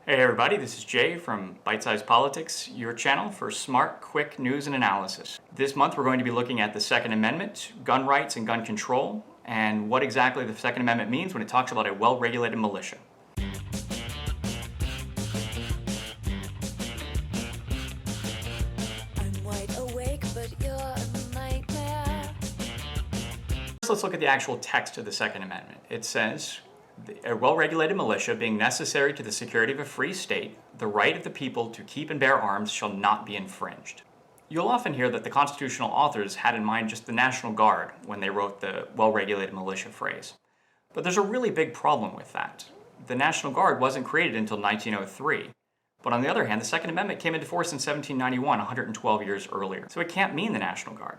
Hey everybody, this is Jay from Byte-size Politics, your channel for smart, quick news and analysis. This month we're going to be looking at the Second Amendment, gun rights and gun control, and what exactly the Second Amendment means when it talks about a well-regulated militia. I'm wide awake, but you're a nightmare. First, let's look at the actual text of the Second Amendment. It says, a well-regulated militia being necessary to the security of a free state, the right of the people to keep and bear arms shall not be infringed. You'll often hear that the constitutional authors had in mind just the National Guard when they wrote the well-regulated militia phrase. But there's a really big problem with that. The National Guard wasn't created until 1903. But on the other hand, the Second Amendment came into force in 1791, 112 years earlier. So it can't mean the National Guard.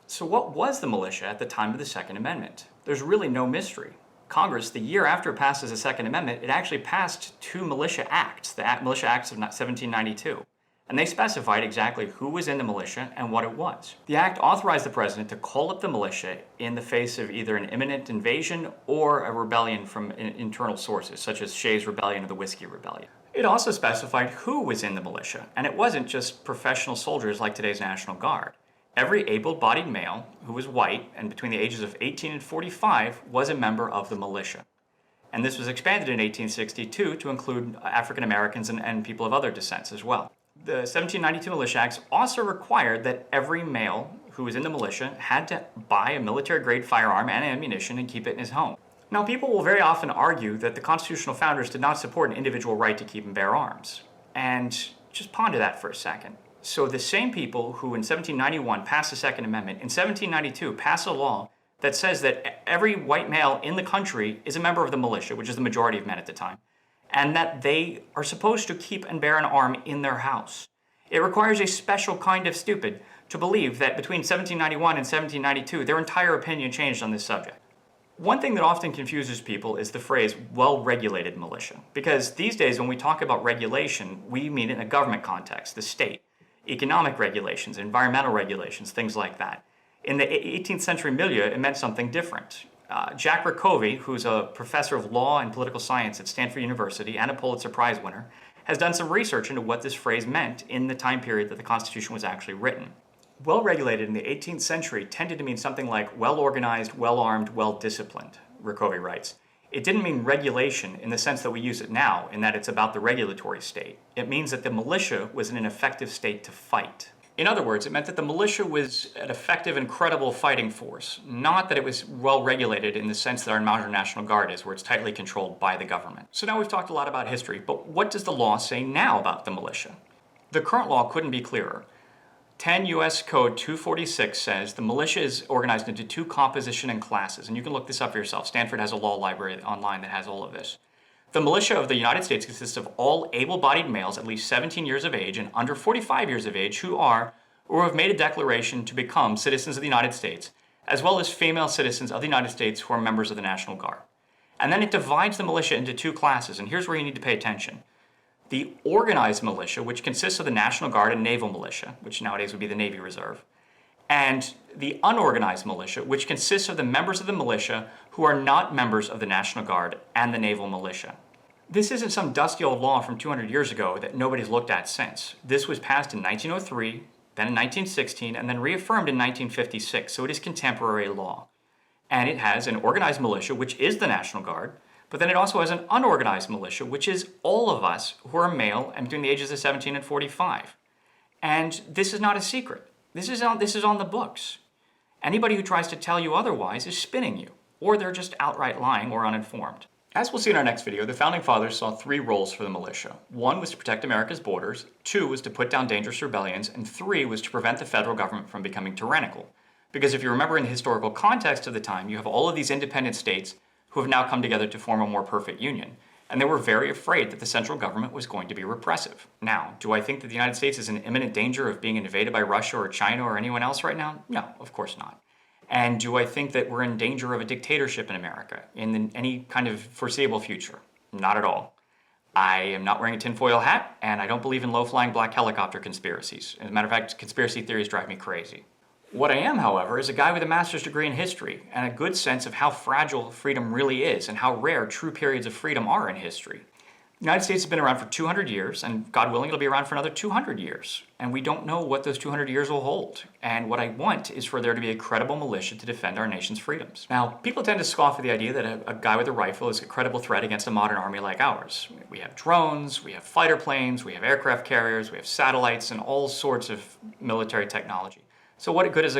So what was the militia at the time of the Second Amendment? There's really no mystery. Congress, the year after it passes the Second Amendment, it actually passed two militia acts, the Militia Acts of 1792. And they specified exactly who was in the militia and what it was. The act authorized the president to call up the militia in the face of either an imminent invasion or a rebellion from internal sources, such as Shays' Rebellion or the Whiskey Rebellion. It also specified who was in the militia, and it wasn't just professional soldiers like today's National Guard. Every able-bodied male who was white and between the ages of 18 and 45 was a member of the militia. And this was expanded in 1862 to include African Americans and people of other descents as well. The 1792 Militia Acts also required that every male who was in the militia had to buy a military-grade firearm and ammunition and keep it in his home. Now, people will very often argue that the constitutional founders did not support an individual right to keep and bear arms. And just ponder that for a second. So the same people who in 1791 passed the Second Amendment, in 1792 pass a law that says that every white male in the country is a member of the militia, which is the majority of men at the time, and that they are supposed to keep and bear an arm in their house. It requires a special kind of stupid to believe that between 1791 and 1792, their entire opinion changed on this subject. One thing that often confuses people is the phrase well-regulated militia, because these days when we talk about regulation, we mean it in a government context, the state. Economic regulations, environmental regulations, things like that. In the 18th century milieu, it meant something different. Jack Rickovi, who's a professor of law and political science at Stanford University and a Pulitzer Prize winner, has done some research into what this phrase meant in the time period that the Constitution was actually written. Well-regulated in the 18th century tended to mean something like well-organized, well-armed, well-disciplined, Rickovi writes. It didn't mean regulation in the sense that we use it now, in that it's about the regulatory state. It means that the militia was in an effective state to fight. In other words, it meant that the militia was an effective and credible fighting force, not that it was well regulated in the sense that our modern National Guard is, where it's tightly controlled by the government. So now we've talked a lot about history, but what does the law say now about the militia? The current law couldn't be clearer. 10 U.S. Code 246 says the militia is organized into two composition and classes, and you can look this up for yourself. Stanford has a law library online that has all of this. The militia of the United States consists of all able-bodied males at least 17 years of age and under 45 years of age who are or have made a declaration to become citizens of the United States, as well as female citizens of the United States who are members of the National Guard. And then it divides the militia into two classes, and here's where you need to pay attention. The organized militia, which consists of the National Guard and Naval Militia, which nowadays would be the Navy Reserve, and the unorganized militia, which consists of the members of the militia who are not members of the National Guard and the Naval Militia. This isn't some dusty old law from 200 years ago that nobody's looked at since. This was passed in 1903, then in 1916, and then reaffirmed in 1956, so it is contemporary law. And it has an organized militia, which is the National Guard, but then it also has an unorganized militia, which is all of us who are male and between the ages of 17 and 45. And this is not a secret. This is on the books. Anybody who tries to tell you otherwise is spinning you, or they're just outright lying or uninformed. As we'll see in our next video, the Founding Fathers saw three roles for the militia. One was to protect America's borders, two was to put down dangerous rebellions, and three was to prevent the federal government from becoming tyrannical. Because if you remember in the historical context of the time, you have all of these independent states who have now come together to form a more perfect union. And they were very afraid that the central government was going to be repressive. Now, do I think that the United States is in imminent danger of being invaded by Russia or China or anyone else right now? No, of course not. And do I think that we're in danger of a dictatorship in America in any kind of foreseeable future? Not at all. I am not wearing a tinfoil hat, and I don't believe in low-flying black helicopter conspiracies. As a matter of fact, conspiracy theories drive me crazy. What I am, however, is a guy with a master's degree in history and a good sense of how fragile freedom really is and how rare true periods of freedom are in history. The United States has been around for 200 years, and God willing, it'll be around for another 200 years. And we don't know what those 200 years will hold. And what I want is for there to be a credible militia to defend our nation's freedoms. Now, people tend to scoff at the idea that a guy with a rifle is a credible threat against a modern army like ours. We have drones, we have fighter planes, we have aircraft carriers, we have satellites, and all sorts of military technology. So what good is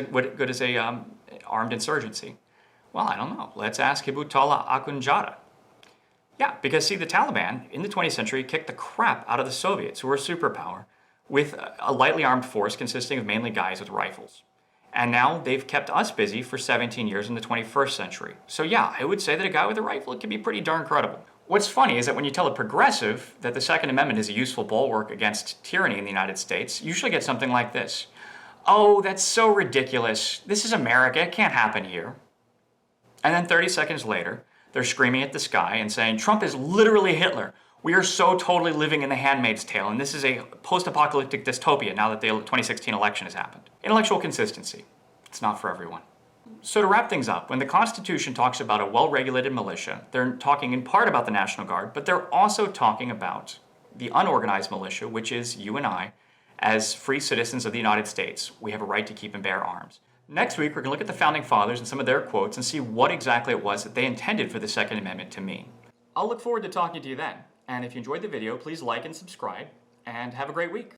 a armed insurgency? Well, I don't know. Let's ask Hibutullah Akhundzada. Yeah, because see, the Taliban in the 20th century kicked the crap out of the Soviets, who were a superpower, with a lightly armed force consisting of mainly guys with rifles. And now they've kept us busy for 17 years in the 21st century. So yeah, I would say that a guy with a rifle can be pretty darn credible. What's funny is that when you tell a progressive that the Second Amendment is a useful bulwark against tyranny in the United States, you usually get something like this. Oh, that's so ridiculous. This is America, it can't happen here. And then 30 seconds later, they're screaming at the sky and saying, Trump is literally Hitler. We are so totally living in the Handmaid's Tale, and this is a post-apocalyptic dystopia now that the 2016 election has happened. Intellectual consistency. It's not for everyone. So to wrap things up, when the Constitution talks about a well-regulated militia, they're talking in part about the National Guard, but they're also talking about the unorganized militia, which is you and I, as free citizens of the United States. We have a right to keep and bear arms. Next week, we're going to look at the Founding Fathers and some of their quotes and see what exactly it was that they intended for the Second Amendment to mean. I'll look forward to talking to you then. And if you enjoyed the video, please like and subscribe, and have a great week.